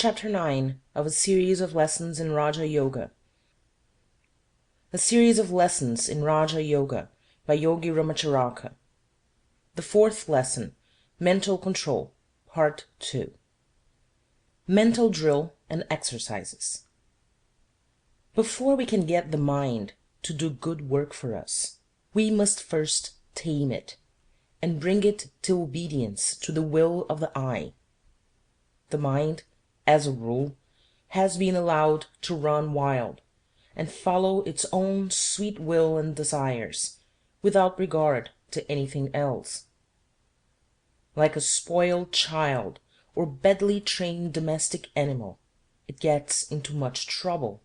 Chapter 9 of a series of lessons in Raja Yoga. A series of lessons in Raja Yoga by Yogi Ramacharaka. The fourth lesson, Mental Control, Part 2. Mental Drill and Exercises. Before we can get the mind to do good work for us, we must first tame it and bring it to obedience to the will of the I. The mind, as a rule, has been allowed to run wild and follow its own sweet will and desires, without regard to anything else. Like a spoiled child or badly trained domestic animal, it gets into much trouble,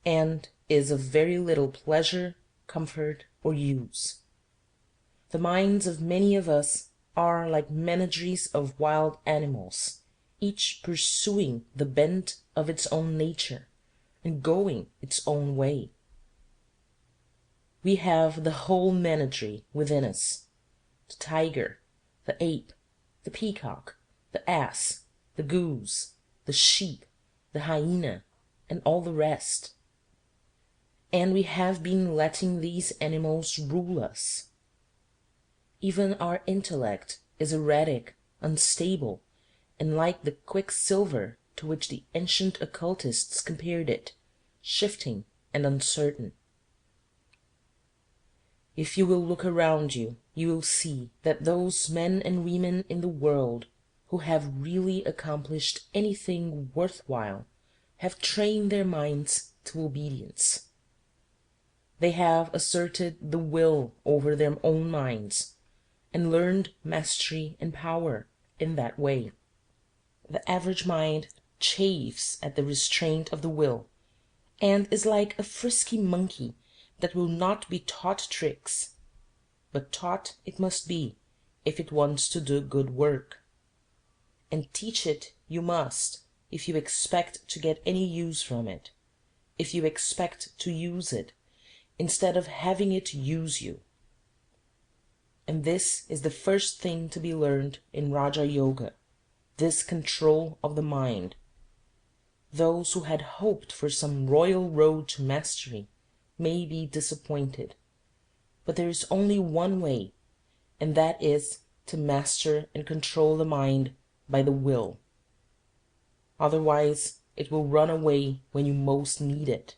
and is of very little pleasure, comfort, or use. The minds of many of us are like menageries of wild animals, each pursuing the bent of its own nature, and going its own way. We have the whole menagerie within us: the tiger, the ape, the peacock, the ass, the goose, the sheep, the hyena, and all the rest. And we have been letting these animals rule us. Even our intellect is erratic, unstable, and like the quicksilver to which the ancient occultists compared it, shifting and uncertain. If you will look around you, you will see that those men and women in the world who have really accomplished anything worth while have trained their minds to obedience. They have asserted the will over their own minds, and learned mastery and power in that way. The average mind chafes at the restraint of the will, and is like a frisky monkey that will not be taught tricks, but taught it must be if it wants to do good work. And teach it you must if you expect to get any use from it, if you expect to use it, instead of having it use you. And this is the first thing to be learned in Raja Yoga, this control of the mind. Those who had hoped for some royal road to mastery may be disappointed, but there is only one way, and that is to master and control the mind by the will. Otherwise it will run away when you most need it.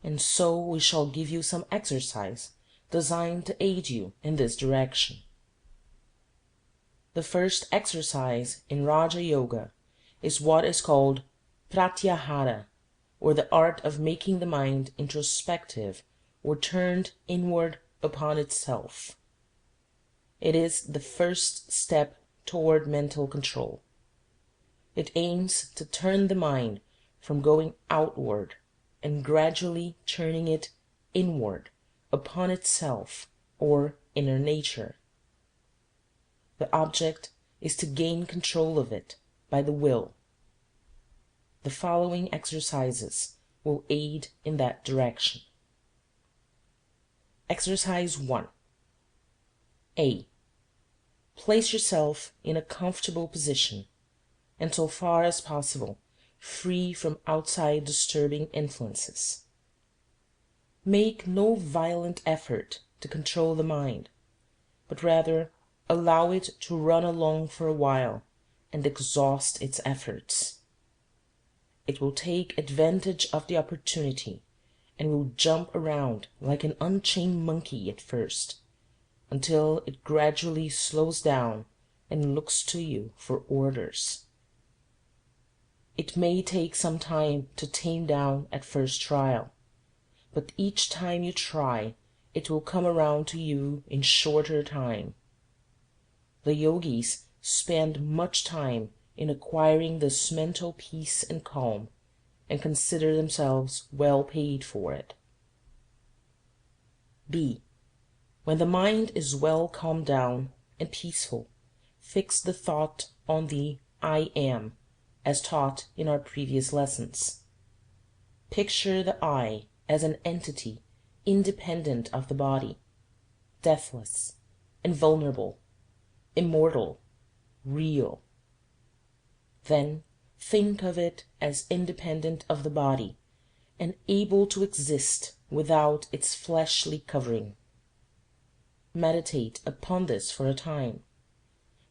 And so we shall give you some exercise designed to aid you in this direction. The first exercise in Raja Yoga is what is called pratyahara, or the art of making the mind introspective or turned inward upon itself. It is the first step toward mental control. It aims to turn the mind from going outward and gradually turning it inward upon itself or inner nature. The object is to gain control of it by the will. The following exercises will aid in that direction. Exercise 1. A. Place yourself in a comfortable position, and so far as possible, free from outside disturbing influences. Make no violent effort to control the mind, but rather allow it to run along for a while and exhaust its efforts. It will take advantage of the opportunity and will jump around like an unchained monkey at first, until it gradually slows down and looks to you for orders. It may take some time to tame down at first trial, but each time you try, it will come around to you in shorter time. The yogis spend much time in acquiring this mental peace and calm, and consider themselves well paid for it. B. When the mind is well calmed down and peaceful, fix the thought on the I am, as taught in our previous lessons. Picture the I as an entity independent of the body, deathless, invulnerable, immortal, real. Then think of it as independent of the body, and able to exist without its fleshly covering. Meditate upon this for a time,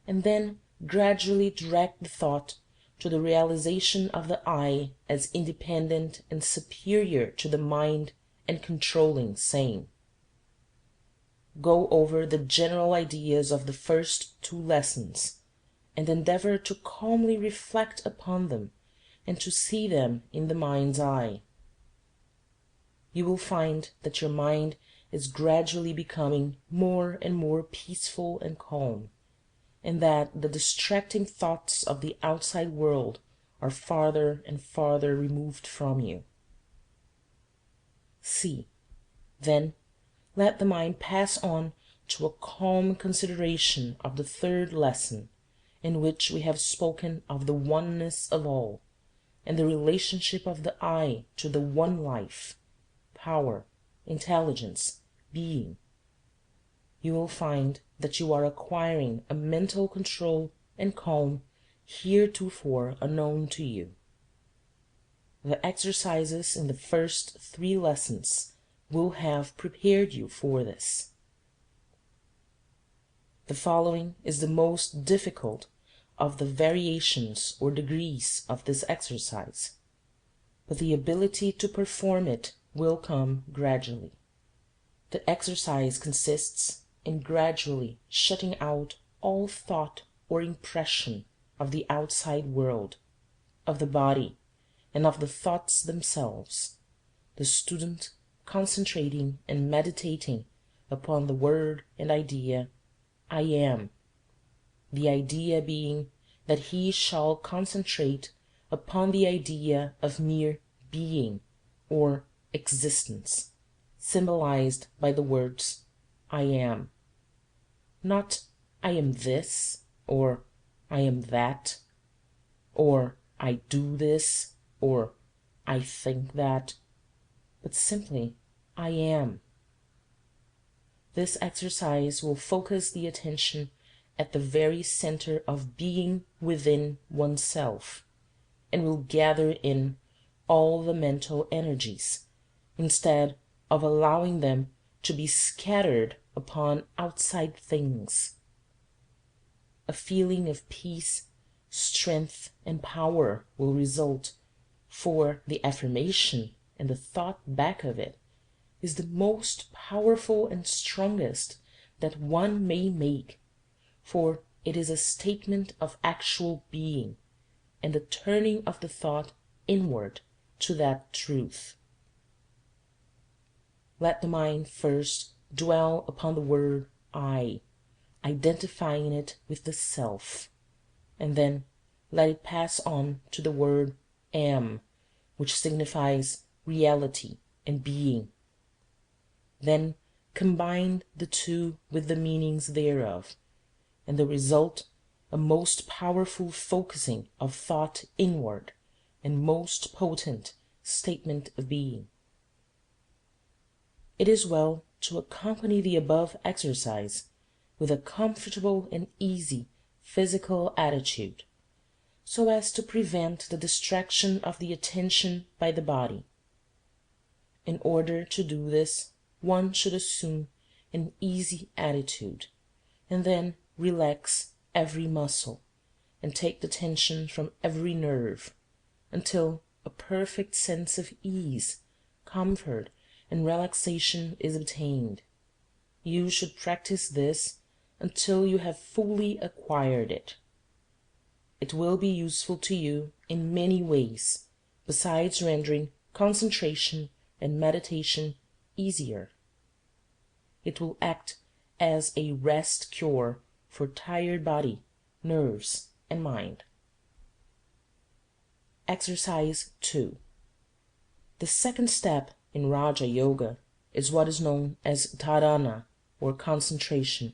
and then gradually direct the thought to the realization of the I as independent and superior to the mind and controlling same. Go over the general ideas of the first two lessons, and endeavor to calmly reflect upon them and to see them in the mind's eye. You will find that your mind is gradually becoming more and more peaceful and calm, and that the distracting thoughts of the outside world are farther and farther removed from you. See, then, let the mind pass on to a calm consideration of the third lesson, in which we have spoken of the oneness of all, and the relationship of the I to the one life, power, intelligence, being. You will find that you are acquiring a mental control and calm heretofore unknown to you. The exercises in the first three lessons will have prepared you for this. The following is the most difficult of the variations or degrees of this exercise, but the ability to perform it will come gradually. The exercise consists in gradually shutting out all thought or impression of the outside world, of the body, and of the thoughts themselves, the student concentrating and meditating upon the word and idea I am, the idea being that he shall concentrate upon the idea of mere being or existence, symbolized by the words I am. Not I am this, or I am that, or I do this, or I think that, but simply I am. This exercise will focus the attention at the very center of being within oneself, and will gather in all the mental energies, instead of allowing them to be scattered upon outside things. A feeling of peace, strength, and power will result, for the affirmation and the thought back of it is the most powerful and strongest that one may make, for it is a statement of actual being, and the turning of the thought inward to that truth. Let the mind first dwell upon the word I, identifying it with the self, and then let it pass on to the word am, which signifies reality and being. Then combine the two with the meanings thereof, and the result a most powerful focusing of thought inward, and most potent statement of being. It is well to accompany the above exercise with a comfortable and easy physical attitude, so as to prevent the distraction of the attention by the body. In order to do this, one should assume an easy attitude, and then relax every muscle, and take the tension from every nerve, until a perfect sense of ease, comfort, and relaxation is obtained. You should practice this until you have fully acquired it. It will be useful to you in many ways, besides rendering concentration and meditation easier. It will act as a rest cure for tired body, nerves, and mind. Exercise 2. The second step in Raja Yoga is what is known as dharana, or concentration.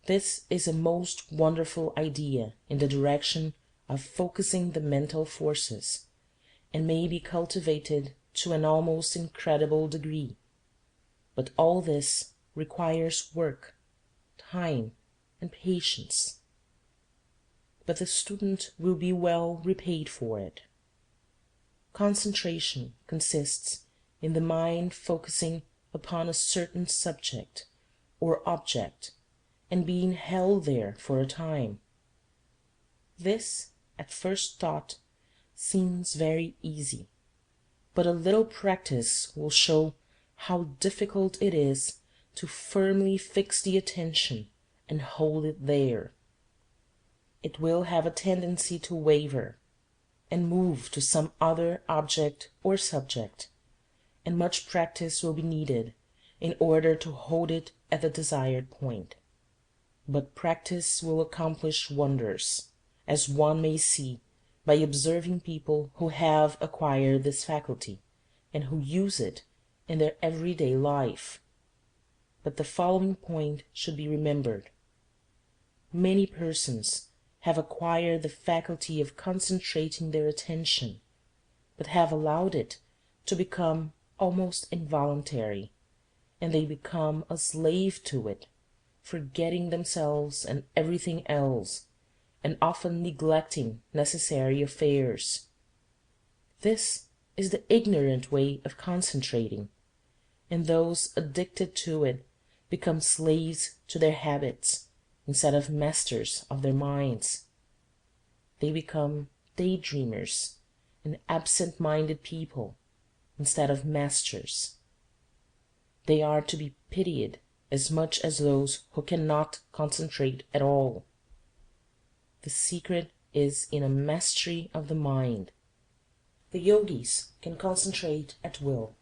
This is a most wonderful idea in the direction of focusing the mental forces, and may be cultivated to an almost incredible degree. But all this requires work, time, and patience. but the student will be well repaid for it. Concentration consists in the mind focusing upon a certain subject or object and being held there for a time. This, at first thought, seems very easy, but a little practice will show how difficult it is to firmly fix the attention and hold it there. It will have a tendency to waver and move to some other object or subject, and much practice will be needed in order to hold it at the desired point. But practice will accomplish wonders, as one may see by observing people who have acquired this faculty and who use it in their everyday life. But the following point should be remembered. Many persons have acquired the faculty of concentrating their attention, but have allowed it to become almost involuntary, and they become a slave to it, forgetting themselves and everything else, and often neglecting necessary affairs. This is the ignorant way of concentrating, and those addicted to it become slaves to their habits instead of masters of their minds. They become daydreamers and absent-minded people instead of masters. They are to be pitied as much as those who cannot concentrate at all. The secret is in a mastery of the mind. The yogis can concentrate at will,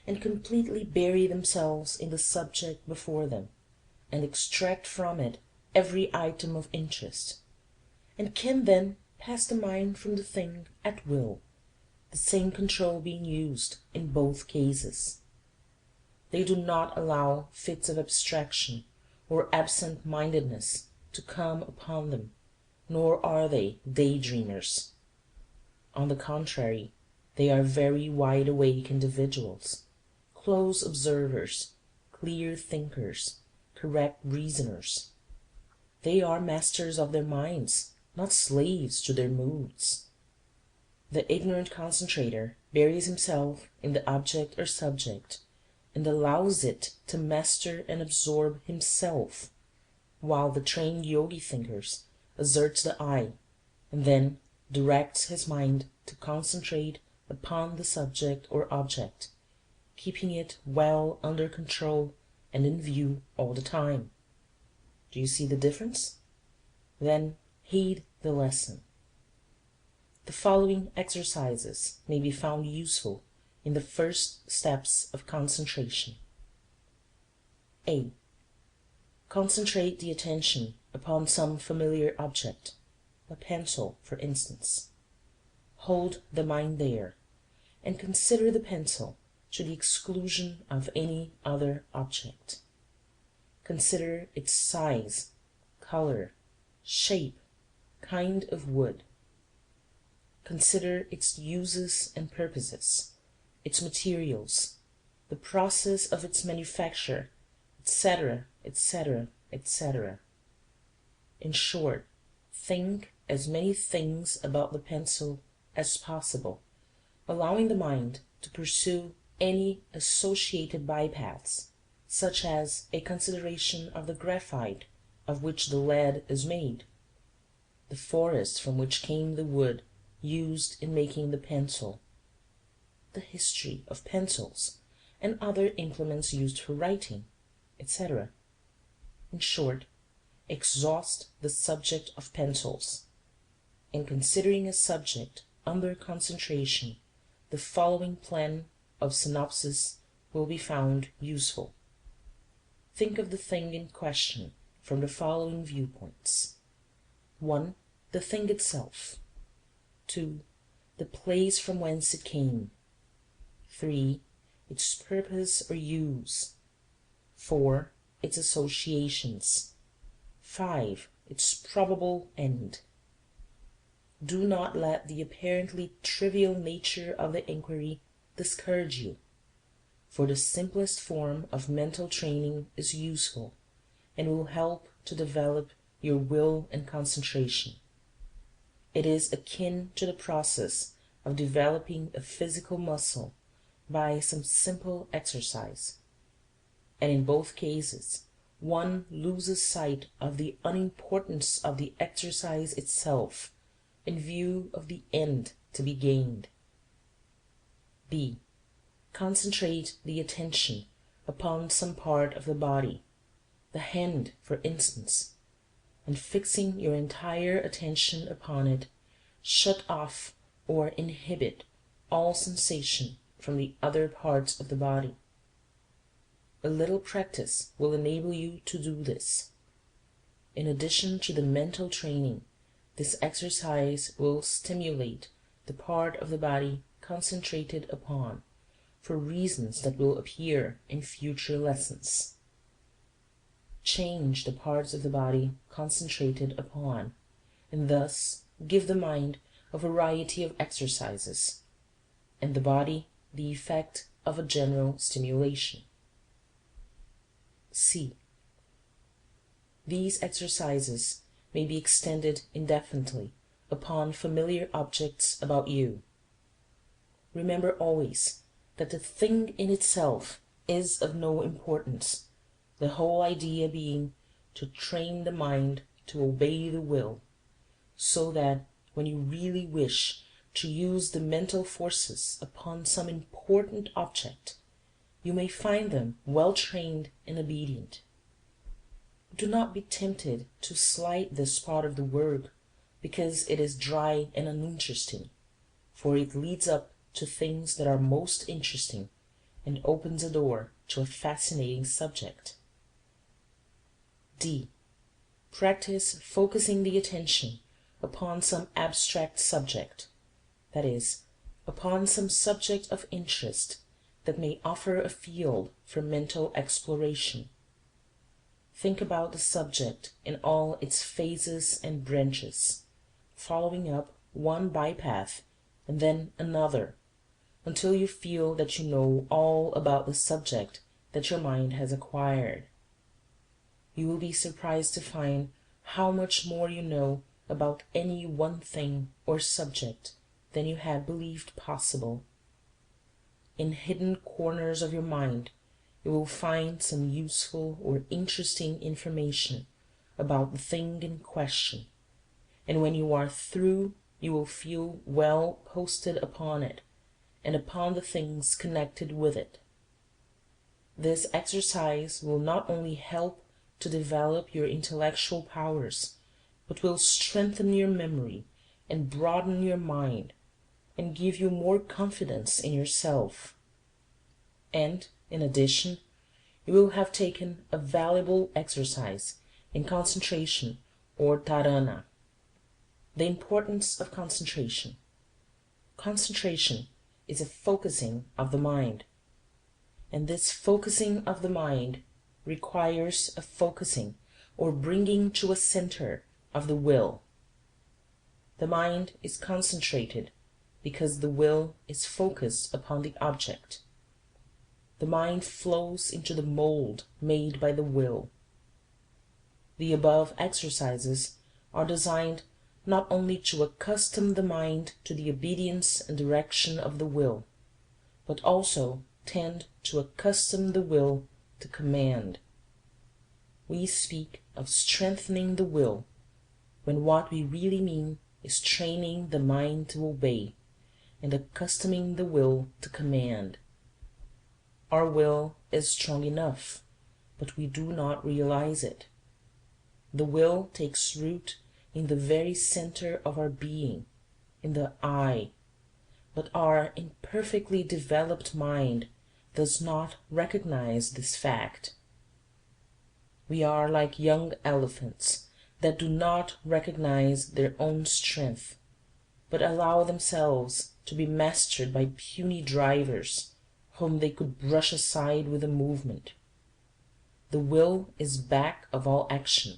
and completely bury themselves in the subject before them, and extract from it every item of interest, and can then pass the mind from the thing at will, the same control being used in both cases. They do not allow fits of abstraction or absent-mindedness to come upon them, nor are they day-dreamers. On the contrary, they are very wide-awake individuals, close observers, clear thinkers, correct reasoners. They are masters of their minds, not slaves to their moods. The ignorant concentrator buries himself in the object or subject, and allows it to master and absorb himself, while the trained yogi thinkers asserts the I, and then directs his mind to concentrate upon the subject or object, keeping it well under control and in view all the time. Do you see the difference? Then heed the lesson. The following exercises may be found useful in the first steps of concentration. A. Concentrate the attention upon some familiar object, a pencil, for instance. Hold the mind there, and consider the pencil to the exclusion of any other object. Consider its size, color, shape, kind of wood. Consider its uses and purposes, its materials, the process of its manufacture, etc., etc., etc. In short, think as many things about the pencil as possible, allowing the mind to pursue any associated bypaths, such as a consideration of the graphite of which the lead is made, the forest from which came the wood used in making the pencil, the history of pencils and other implements used for writing, etc. In short, exhaust the subject of pencils. In considering a subject under concentration, the following plan of synopsis will be found useful. Think of the thing in question from the following viewpoints. 1. The thing itself. 2. The place from whence it came. 3. Its purpose or use. 4. Its associations. 5. Its probable end. Do not let the apparently trivial nature of the inquiry discourage you, for the simplest form of mental training is useful, and will help to develop your will and concentration. It is akin to the process of developing a physical muscle by some simple exercise, and in both cases one loses sight of the unimportance of the exercise itself in view of the end to be gained. b. Concentrate the attention upon some part of the body, the hand for instance, and fixing your entire attention upon it, shut off or inhibit all sensation from the other parts of the body. A little practice will enable you to do this. In addition to the mental training, this exercise will stimulate the part of the body concentrated upon, for reasons that will appear in future lessons. Change the parts of the body concentrated upon, and thus give the mind a variety of exercises, and the body the effect of a general stimulation. c. These exercises may be extended indefinitely upon familiar objects about you. Remember always that the thing in itself is of no importance, the whole idea being to train the mind to obey the will, so that when you really wish to use the mental forces upon some important object, you may find them well trained and obedient. Do not be tempted to slight this part of the work because it is dry and uninteresting, for it leads up to things that are most interesting and opens a door to a fascinating subject. d. Practice focusing the attention upon some abstract subject, that is, upon some subject of interest that may offer a field for mental exploration. Think about the subject in all its phases and branches, following up one bypath and then another, until you feel that you know all about the subject that your mind has acquired. You will be surprised to find how much more you know about any one thing or subject than you had believed possible. In hidden corners of your mind you will find some useful or interesting information about the thing in question, and when you are through you will feel well posted upon it and upon the things connected with it. This exercise will not only help to develop your intellectual powers, but will strengthen your memory and broaden your mind, and give you more confidence in yourself. And, in addition, you will have taken a valuable exercise in concentration or dharana. The importance of concentration. Concentration is a focusing of the mind, and this focusing of the mind requires a focusing or bringing to a center of the will. The mind is concentrated because the will is focused upon the object. The mind flows into the mold made by the will. The above exercises are designed not only to accustom the mind to the obedience and direction of the will, but also tend to accustom the will to command. We speak of strengthening the will, when what we really mean is training the mind to obey, and accustoming the will to command. Our will is strong enough, but we do not realize it. The will takes root in the very center of our being, in the I, but our imperfectly developed mind does not recognize this fact. We are like young elephants that do not recognize their own strength, but allow themselves to be mastered by puny drivers whom they could brush aside with a movement. The will is back of all action,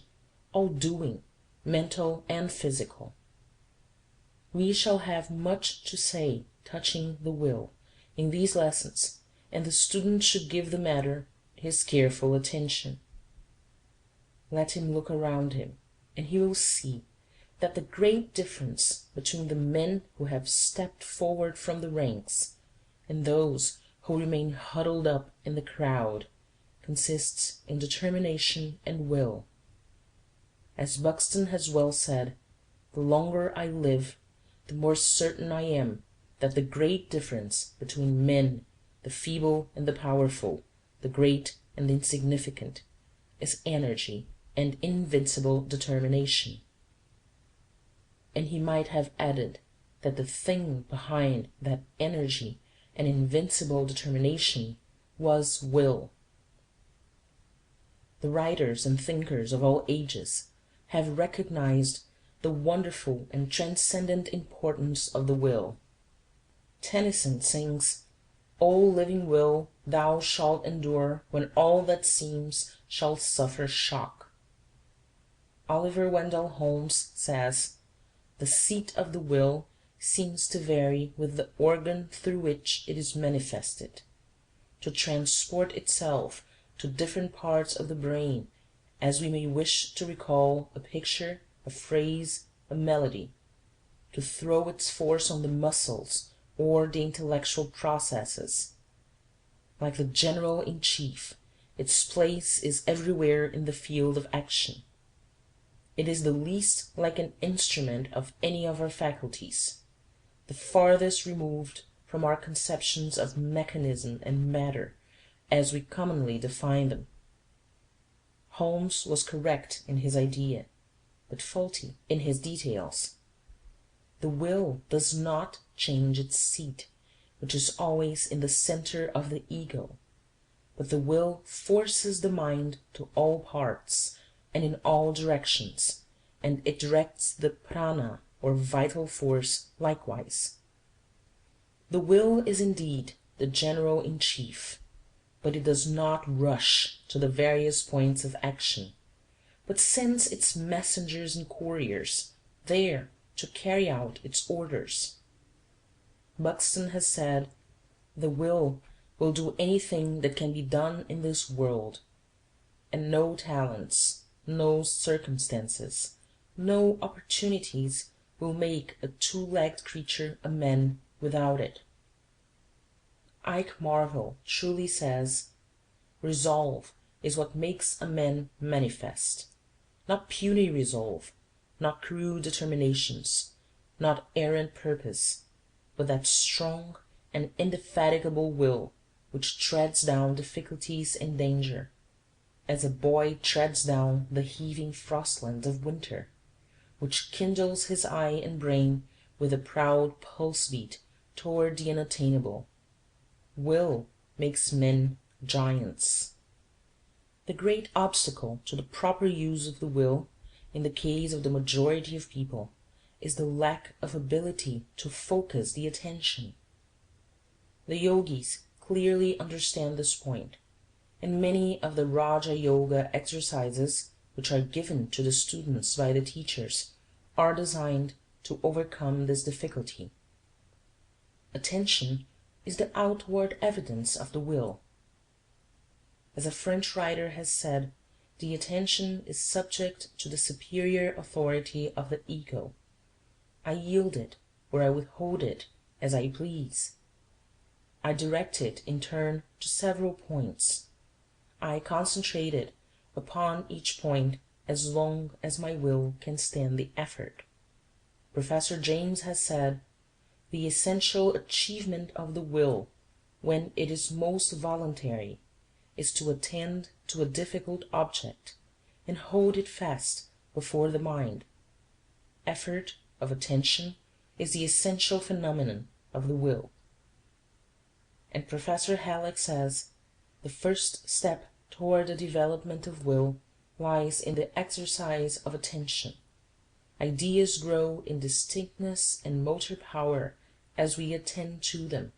all doing, mental and physical. We shall have much to say touching the will in these lessons, and the student should give the matter his careful attention. Let him look around him, and he will see that the great difference between the men who have stepped forward from the ranks and those who remain huddled up in the crowd consists in determination and will. As Buxton has well said, the longer I live, the more certain I am that the great difference between men, the feeble and the powerful, the great and the insignificant, is energy and invincible determination. And he might have added that the thing behind that energy and invincible determination was will. The writers and thinkers of all ages have recognized the wonderful and transcendent importance of the will. Tennyson sings, "O living will, thou shalt endure when all that seems shall suffer shock." Oliver Wendell Holmes says, "The seat of the will seems to vary with the organ through which it is manifested, to transport itself to different parts of the brain, as we may wish to recall a picture, a phrase, a melody, to throw its force on the muscles or the intellectual processes. Like the general in chief, its place is everywhere in the field of action. It is the least like an instrument of any of our faculties, the farthest removed from our conceptions of mechanism and matter as we commonly define them." Holmes was correct in his idea, but faulty in his details. The will does not change its seat, which is always in the center of the ego, but the will forces the mind to all parts and in all directions, and it directs the prana or vital force likewise. The will is indeed the general in chief, but it does not rush to the various points of action, but sends its messengers and couriers there to carry out its orders. Buxton has said, "The will do anything that can be done in this world, and no talents, no circumstances, no opportunities will make a two-legged creature a man without it." Ike Marvell truly says, "Resolve is what makes a man manifest, not puny resolve, not crude determinations, not errant purpose, but that strong and indefatigable will which treads down difficulties and danger, as a boy treads down the heaving frostlands of winter, which kindles his eye and brain with a proud pulse-beat toward the unattainable. Will makes men giants." The great obstacle to the proper use of the will, in the case of the majority of people, is the lack of ability to focus the attention. The yogis clearly understand this point, and many of the Raja Yoga exercises which are given to the students by the teachers are designed to overcome this difficulty. Attention is the outward evidence of the will. As a French writer has said, the attention is subject to the superior authority of the ego. I yield it or I withhold it as I please. I direct it in turn to several points. I concentrate it upon each point as long as my will can stand the effort. Professor James has said, "The essential achievement of the will, when it is most voluntary, is to attend to a difficult object, and hold it fast before the mind. Effort of attention is the essential phenomenon of the will." And Professor Halleck says, "The first step toward the development of will lies in the exercise of attention. Ideas grow in distinctness and motor power as we attend to them.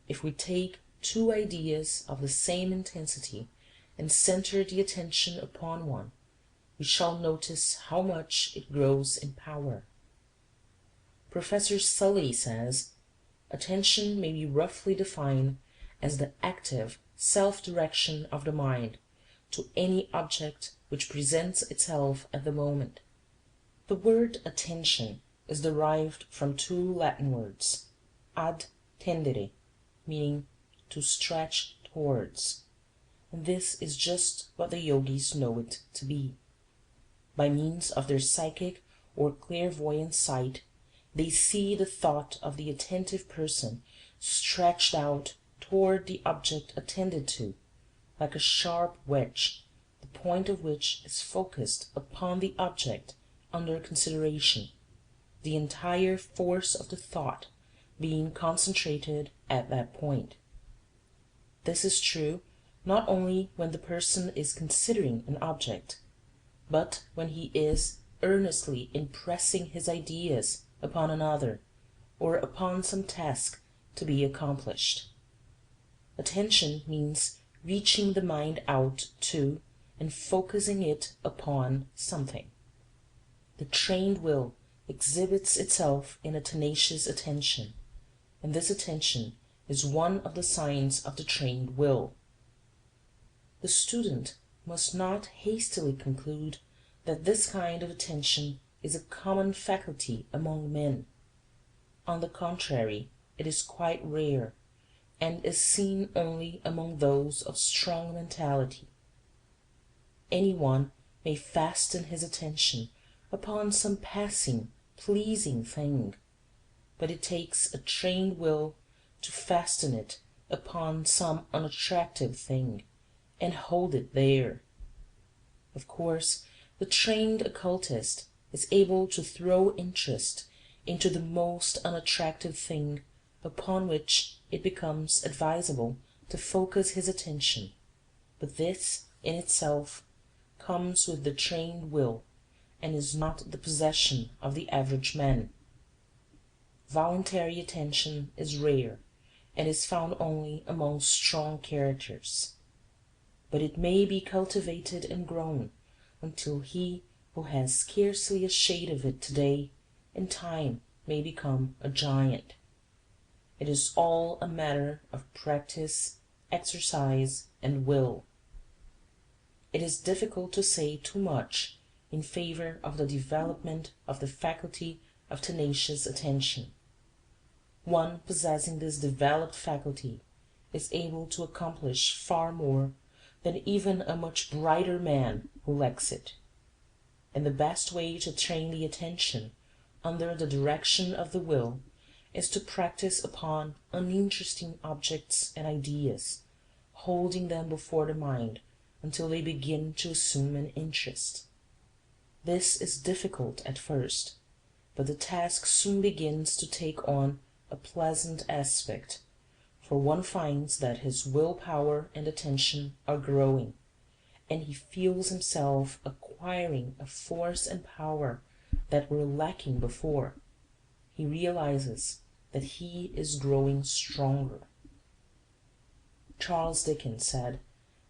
If we take two ideas of the same intensity and center the attention upon one, we shall notice how much it grows in power." Professor Sully says, "Attention may be roughly defined as the active self-direction of the mind to any object which presents itself at the moment. The word attention is derived from two Latin words, ad tendere, meaning to stretch towards, and this is just what the yogis know it to be. By means of their psychic or clairvoyant sight, they see the thought of the attentive person stretched out toward the object attended to, like a sharp wedge, the point of which is focused upon the object under consideration, the entire force of the thought being concentrated at that point. This is true not only when the person is considering an object, but when he is earnestly impressing his ideas upon another, or upon some task to be accomplished. Attention means reaching the mind out to and focusing it upon something. The trained will exhibits itself in a tenacious attention, and this attention is one of the signs of the trained will. The student must not hastily conclude that this kind of attention is a common faculty among men. On the contrary, it is quite rare, and is seen only among those of strong mentality. Any one may fasten his attention upon some passing, pleasing thing, but it takes a trained will to fasten it upon some unattractive thing, and hold it there. Of course, the trained occultist is able to throw interest into the most unattractive thing upon which it becomes advisable to focus his attention, but this in itself comes with the trained will, and is not the possession of the average man. Voluntary attention is rare, and is found only among strong characters, but it may be cultivated and grown until he who has scarcely a shade of it today in time may become a giant. It is all a matter of practice, exercise, and will. It is difficult to say too much in favor of the development of the faculty of tenacious attention. One possessing this developed faculty is able to accomplish far more than even a much brighter man who lacks it. And the best way to train the attention under the direction of the will is to practice upon uninteresting objects and ideas, holding them before the mind until they begin to assume an interest. This is difficult at first, but the task soon begins to take on a pleasant aspect, for one finds that his will power and attention are growing, and he feels himself acquiring a force and power that were lacking before. He realizes that he is growing stronger. Charles Dickens said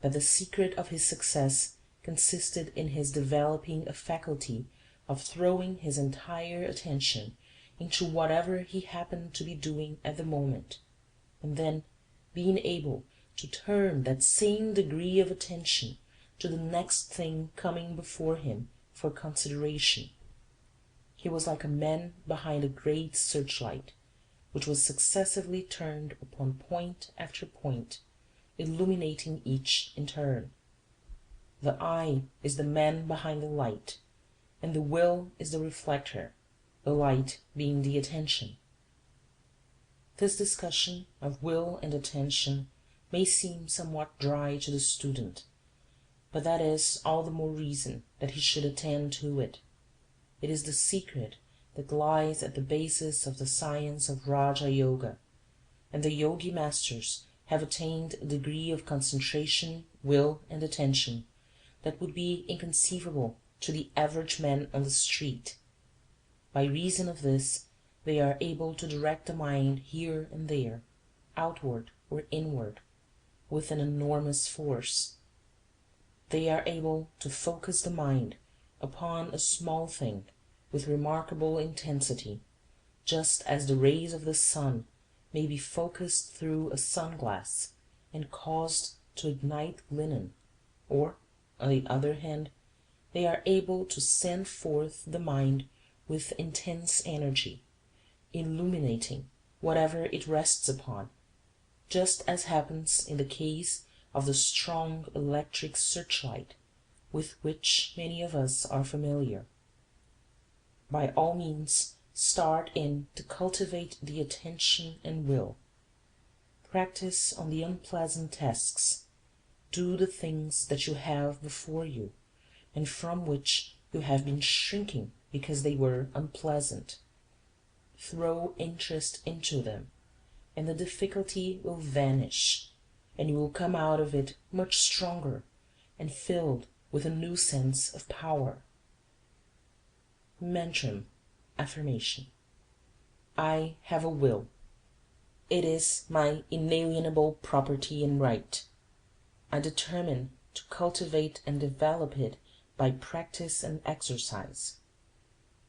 that the secret of his success consisted in his developing a faculty of throwing his entire attention into whatever he happened to be doing at the moment, and then being able to turn that same degree of attention to the next thing coming before him for consideration. He was like a man behind a great searchlight, which was successively turned upon point after point, illuminating each in turn. The eye is the man behind the light, and the will is the reflector, the light being the attention. This discussion of will and attention may seem somewhat dry to the student, but that is all the more reason that he should attend to it. It is the secret that lies at the basis of the science of Raja Yoga, and the Yogi masters have attained a degree of concentration, will, and attention that would be inconceivable to the average man on the street. By reason of this, they are able to direct the mind here and there, outward or inward, with an enormous force. They are able to focus the mind upon a small thing with remarkable intensity, just as the rays of the sun may be focused through a sun-glass and caused to ignite linen, or, on the other hand, they are able to send forth the mind with intense energy, illuminating whatever it rests upon, just as happens in the case of the strong electric searchlight with which many of us are familiar. By all means start in to cultivate the attention and will. Practice on the unpleasant tasks. Do the things that you have before you, and from which you have been shrinking because they were unpleasant. Throw interest into them, and the difficulty will vanish, and you will come out of it much stronger and filled with a new sense of power. Mantra, affirmation. I have a will. It is my inalienable property and right. I determine to cultivate and develop it by practice and exercise.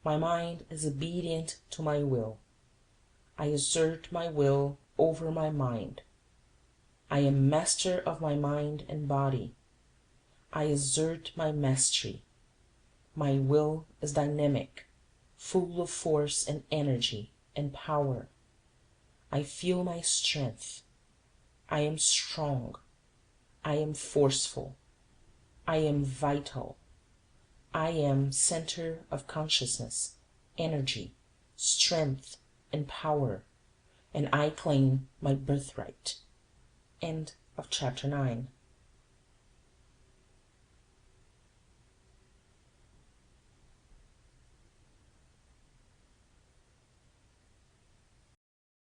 My mind is obedient to my will. I assert my will over my mind. I am master of my mind and body. I assert my mastery. My will is dynamic, full of force and energy and power. I feel my strength. I am strong. I am forceful. I am vital. I am center of consciousness, energy, strength, and power, and I claim my birthright. End of chapter 9.